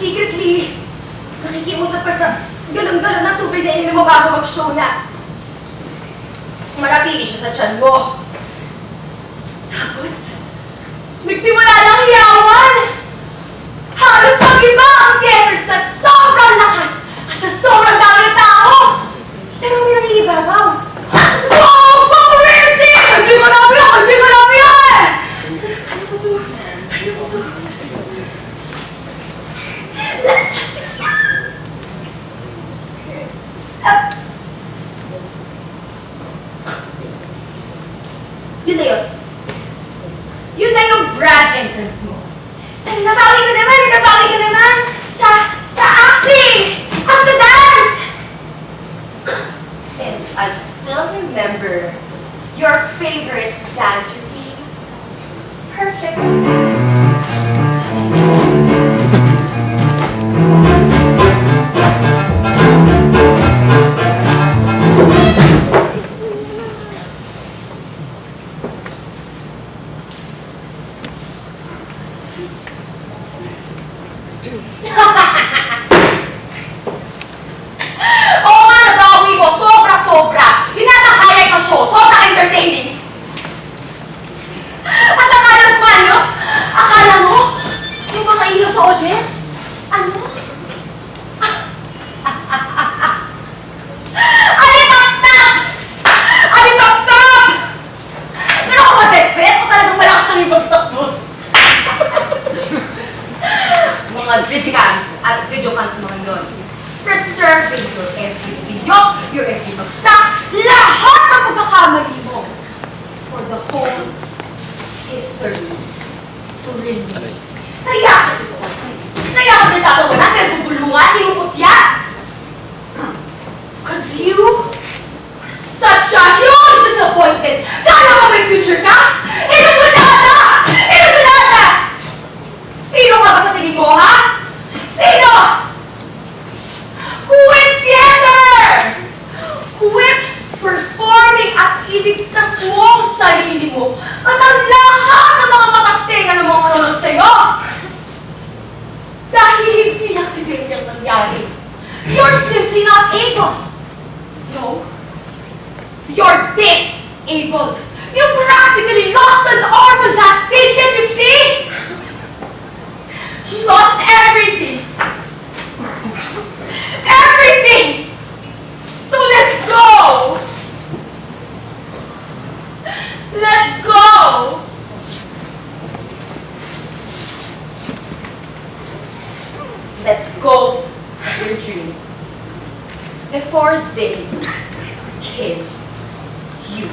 secretly, nakikiusap ka sa galon-galon ng tubig na ininom mo bago mag-show na manatili siya sa tiyan mo. Tapos, nagsimula lang hiyawan! Halos mag-iba ang theater sa sobrang lakas at sa sobrang dami ng tao! Pero may nangiibabaw. Wow! Pag-racing! Hindi ko namin yan! Hindi ko namin yan! Ano ko to? Ano ko to? Yun na yun. Yun na yung brand entrance mo. Dahil nabawi ka naman sa acting! At sa dance! And I still remember your favorite dance routine. Perfect. Oo nga, nabawi mo! Sobra-sobra! Yun ang highlight ng show! Sobrang entertaining! At akala mo ano? Akala mo? May mga ilaw sa audience? Ano? Alitap-tap! Alitap-tap! Pero ako ba-desperate o talagang malakas ng ibagsak mo? Mga digicams at videocams mga yun. Preserving your every video, your every bagsak, lahat ng pagkakamali mo for the whole history to remain. Kaya ka nagtatawanan, nagugulungan, tinuputya. Cause you are such a huge disappointment. Kala mo may future ka? Inusunata! Inusunata! Sino ka ba sa tingin mo, ha? Sino? Quit theater! Quit performing at iligtas mo ang sarili mo at ang lahat ng mga kataktingan ng mga manonood sa'yo! Dahil hindi aksidente ang nangyari. You're simply not able. No. You're disabled. You practically lost an arm on that stage, can't you see? You lost everything. Everything! So let go! Let go! Let go of your dreams before they kill you.